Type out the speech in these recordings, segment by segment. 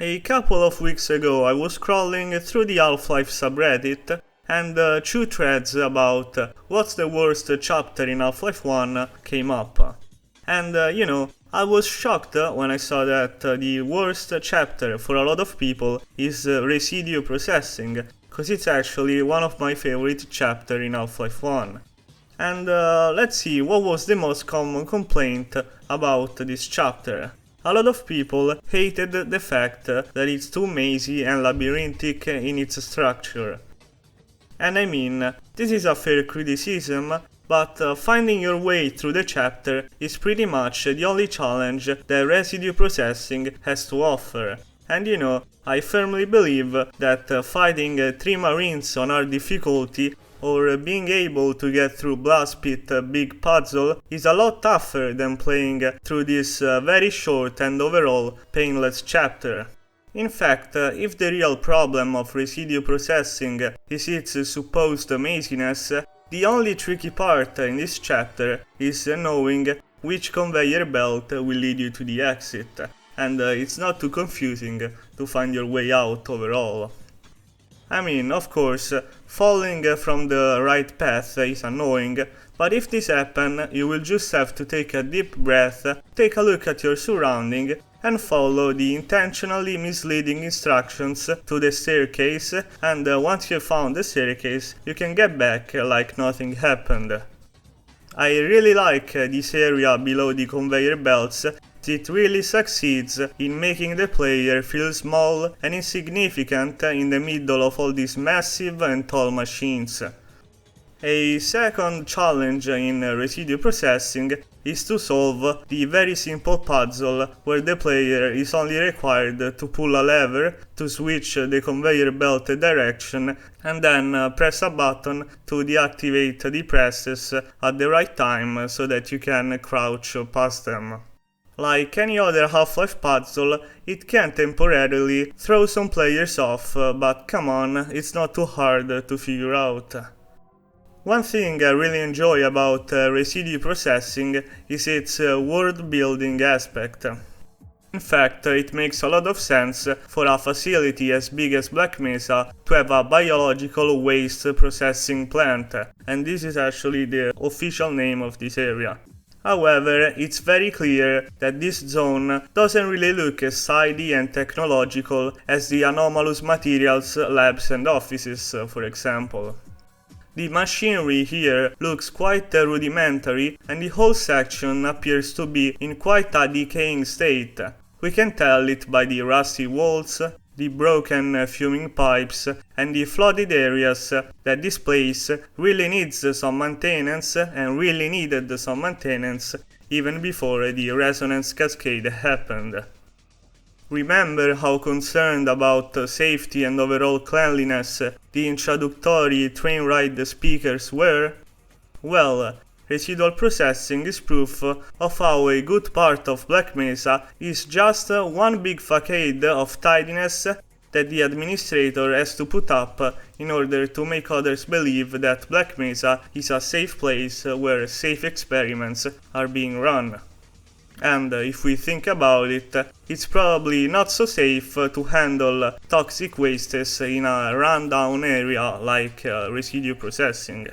A couple of weeks ago I was scrolling through the Half-Life subreddit and two threads about what's the worst chapter in Half-Life 1 came up. And I was shocked when I saw that the worst chapter for a lot of people is residue processing, cause it's actually one of my favorite chapter in Half-Life 1. And let's see what was the most common complaint about this chapter. A lot of people hated the fact that it's too mazy and labyrinthic in its structure. And I mean, this is a fair criticism, but finding your way through the chapter is pretty much the only challenge that residue processing has to offer. And I firmly believe that fighting 3 marines on hard difficulty or being able to get through Blast Pit big puzzle is a lot tougher than playing through this very short and overall painless chapter. In fact, if the real problem of residue processing is its supposed maziness, the only tricky part in this chapter is knowing which conveyor belt will lead you to the exit, and it's not too confusing to find your way out overall. I mean, of course, falling from the right path is annoying, but if this happens, you will just have to take a deep breath, take a look at your surrounding, and follow the intentionally misleading instructions to the staircase, and once you've found the staircase, you can get back like nothing happened. I really like this area below the conveyor belts. It really succeeds in making the player feel small and insignificant in the middle of all these massive and tall machines. A second challenge in residue processing is to solve the very simple puzzle where the player is only required to pull a lever to switch the conveyor belt direction and then press a button to deactivate the presses at the right time so that you can crouch past them. Like any other Half-Life puzzle, it can temporarily throw some players off, but come on, it's not too hard to figure out. One thing I really enjoy about residue processing is its world building aspect. In fact, it makes a lot of sense for a facility as big as Black Mesa to have a biological waste processing plant, and this is actually the official name of this area. However, it's very clear that this zone doesn't really look as tidy and technological as the anomalous materials labs and offices, for example. The machinery here looks quite rudimentary and the whole section appears to be in quite a decaying state. We can tell it by the rusty walls, the broken fuming pipes and the flooded areas that this place really needs some maintenance and really needed some maintenance even before the resonance cascade happened. Remember how concerned about safety and overall cleanliness the introductory train ride speakers were? Well, residual processing is proof of how a good part of Black Mesa is just one big facade of tidiness that the administrator has to put up in order to make others believe that Black Mesa is a safe place where safe experiments are being run. And if we think about it, it's probably not so safe to handle toxic wastes in a rundown area like residue processing.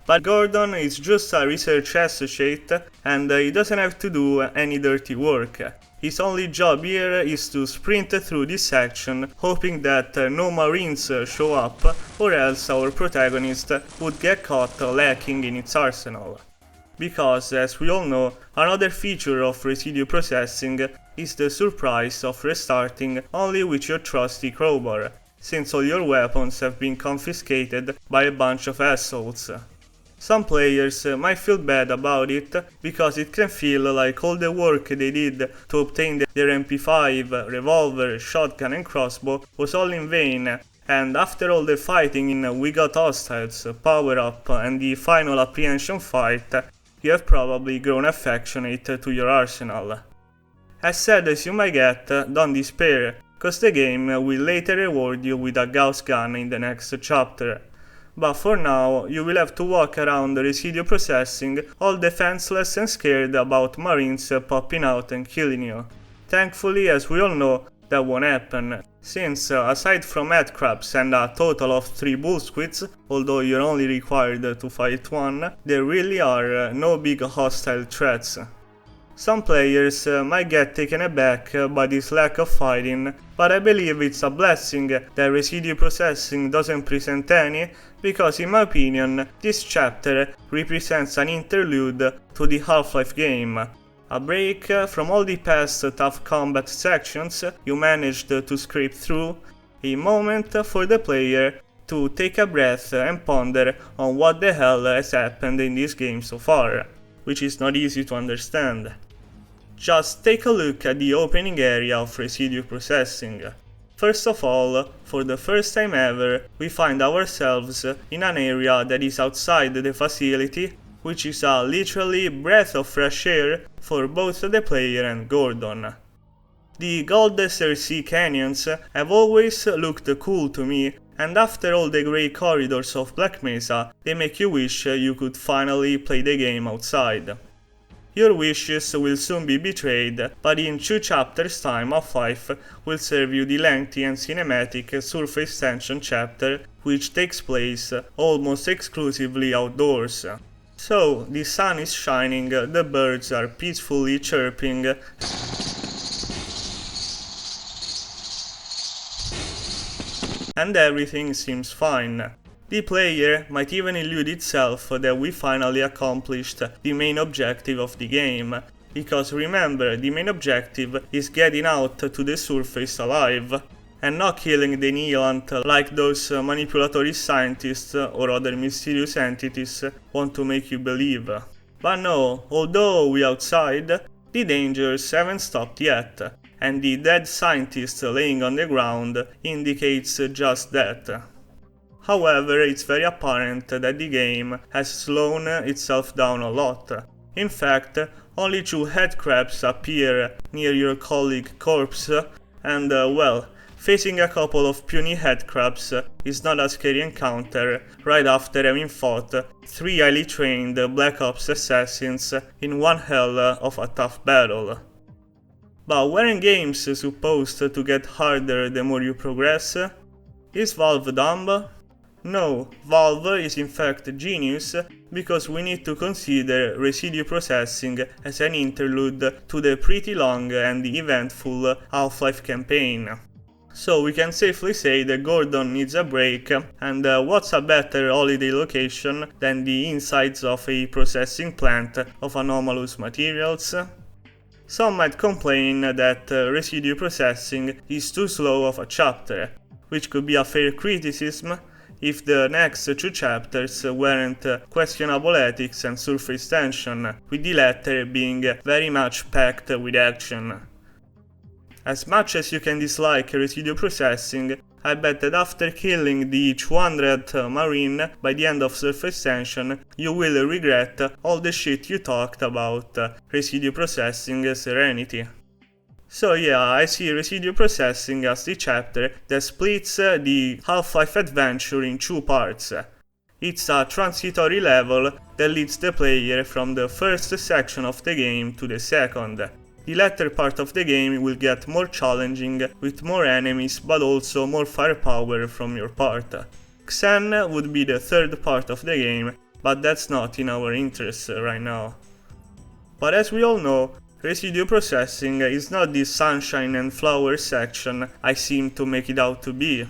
But Gordon is just a research associate and he doesn't have to do any dirty work. His only job here is to sprint through this section, hoping that no marines show up, or else our protagonist would get caught lacking in its arsenal. Because, as we all know, another feature of residue processing is the surprise of restarting only with your trusty crowbar, since all your weapons have been confiscated by a bunch of assholes. Some players might feel bad about it, because it can feel like all the work they did to obtain their MP5, revolver, shotgun and crossbow was all in vain, and after all the fighting in We Got Hostiles, Power Up and the final apprehension fight, you have probably grown affectionate to your arsenal. As sad as you might get, don't despair, cause the game will later reward you with a Gauss gun in the next chapter. But for now, you will have to walk around residue processing all defenseless and scared about marines popping out and killing you. Thankfully, as we all know, that won't happen, since aside from headcrabs and a total of 3 bull squids, although you're only required to fight one, there really are no big hostile threats. Some players might get taken aback by this lack of fighting, but I believe it's a blessing that residue processing doesn't present any, because in my opinion this chapter represents an interlude to the Half-Life game. A break from all the past tough combat sections you managed to scrape through, a moment for the player to take a breath and ponder on what the hell has happened in this game so far, which is not easy to understand. Just take a look at the opening area of residue processing. First of all, for the first time ever, we find ourselves in an area that is outside the facility, which is a literally breath of fresh air for both the player and Gordon. The Gold Desert Sea canyons have always looked cool to me, and after all the grey corridors of Black Mesa, they make you wish you could finally play the game outside. Your wishes will soon be betrayed, but in 2 chapters time Half-Life will serve you the lengthy and cinematic surface tension chapter, which takes place almost exclusively outdoors. So, the sun is shining, the birds are peacefully chirping, and everything seems fine. The player might even illude itself that we finally accomplished the main objective of the game, because remember, the main objective is getting out to the surface alive, and not killing the Neelant like those manipulatory scientists or other mysterious entities want to make you believe. But no, although we outside, the dangers haven't stopped yet, and the dead scientist laying on the ground indicates just that. However, it's very apparent that the game has slowed itself down a lot. In fact, only 2 headcrabs appear near your colleague corpse, and well, facing a couple of puny headcrabs is not a scary encounter right after having fought 3 highly trained Black Ops assassins in one hell of a tough battle. But weren't games supposed to get harder the more you progress? Is Valve dumb? No, Valve is in fact genius, because we need to consider residue processing as an interlude to the pretty long and eventful Half-Life campaign. So we can safely say that Gordon needs a break, and what's a better holiday location than the insides of a processing plant of anomalous materials? Some might complain that residue processing is too slow of a chapter, which could be a fair criticism if the next 2 chapters weren't questionable ethics and surface tension, with the latter being very much packed with action. As much as you can dislike residue processing, I bet that after killing the 200th Marine by the end of surface tension, you will regret all the shit you talked about residue processing Serenity. So yeah, I see residue processing as the chapter that splits the Half-Life adventure in 2 parts. It's a transitory level that leads the player from the first section of the game to the second. The latter part of the game will get more challenging, with more enemies but also more firepower from your part. Xen would be the 3rd part of the game, but that's not in our interest right now. But as we all know, residue processing is not the sunshine and flowers section I seem to make it out to be.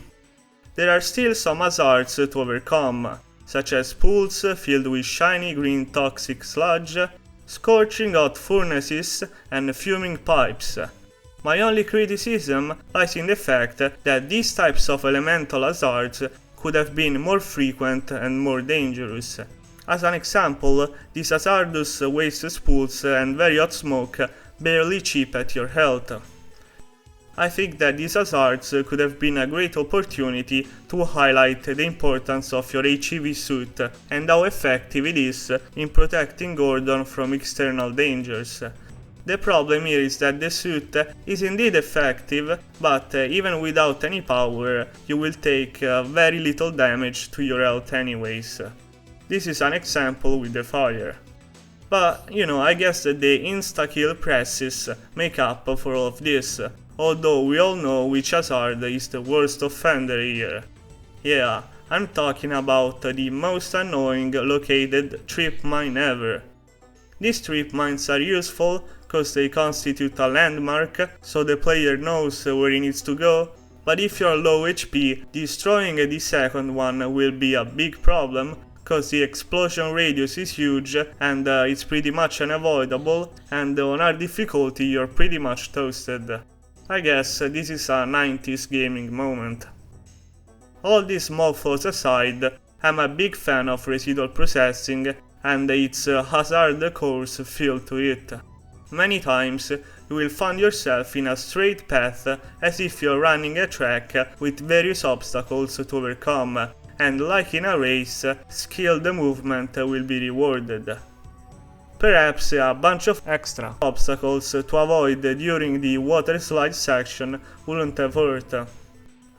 There are still some hazards to overcome, such as pools filled with shiny green toxic sludge, scorching hot furnaces, and fuming pipes. My only criticism lies in the fact that these types of elemental hazards could have been more frequent and more dangerous. As an example, these hazardous waste spools and very hot smoke barely chip at your health. I think that these hazards could have been a great opportunity to highlight the importance of your HEV suit and how effective it is in protecting Gordon from external dangers. The problem here is that the suit is indeed effective, but even without any power, you will take very little damage to your health anyways. This is an example with the fire. But, I guess that the insta-kill presses make up for all of this, although we all know which hazard is the worst offender here. Yeah, I'm talking about the most annoying located trip mine ever. These trip mines are useful because they constitute a landmark, so the player knows where he needs to go, but if you're low HP, destroying the second one will be a big problem, cause the explosion radius is huge and it's pretty much unavoidable, and on hard difficulty you're pretty much toasted. I guess this is a 90s gaming moment. All these small flaws aside, I'm a big fan of residual processing and its hazard course feel to it. Many times you will find yourself in a straight path as if you're running a track with various obstacles to overcome, and like in a race, skilled movement will be rewarded. Perhaps a bunch of extra obstacles to avoid during the water slide section wouldn't have hurt.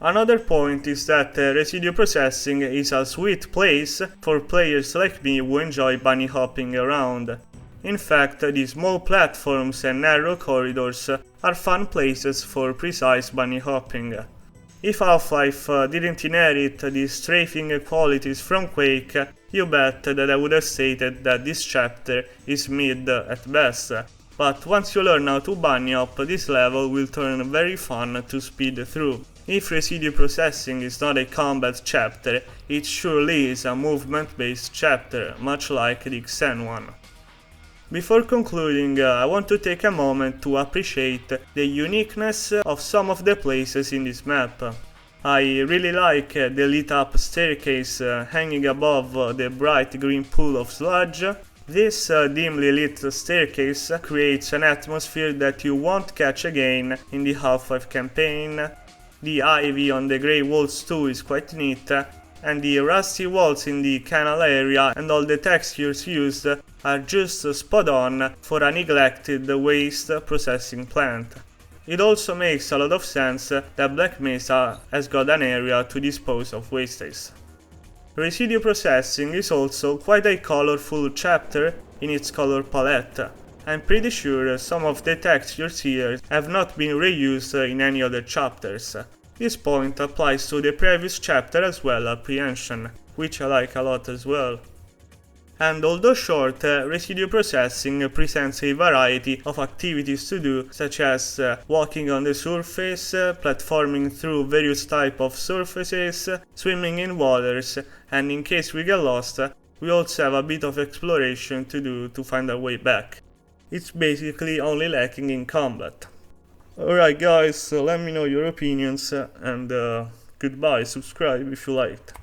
Another point is that residue processing is a sweet place for players like me who enjoy bunny hopping around. In fact, the small platforms and narrow corridors are fun places for precise bunny hopping. If Half-Life didn't inherit these strafing qualities from Quake, you bet that I would have stated that this chapter is mid at best, but once you learn how to bunny hop, this level will turn very fun to speed through. If residue processing is not a combat chapter, it surely is a movement-based chapter, much like the Xen one. Before concluding, I want to take a moment to appreciate the uniqueness of some of the places in this map. I really like the lit up staircase hanging above the bright green pool of sludge. This dimly lit staircase creates an atmosphere that you won't catch again in the Half-Life campaign. The ivy on the grey walls too is quite neat, and the rusty walls in the canal area and all the textures used are just spot on for a neglected waste processing plant. It also makes a lot of sense that Black Mesa has got an area to dispose of wastes. Residue processing is also quite a colorful chapter in its color palette. I'm pretty sure some of the textures here have not been reused in any other chapters. This point applies to the previous chapter as well, Apprehension, which I like a lot as well. And although short, residue processing presents a variety of activities to do, such as walking on the surface, platforming through various types of surfaces, swimming in waters, and in case we get lost, we also have a bit of exploration to do to find our way back. It's basically only lacking in combat. Alright guys, so let me know your opinions and goodbye, subscribe if you liked.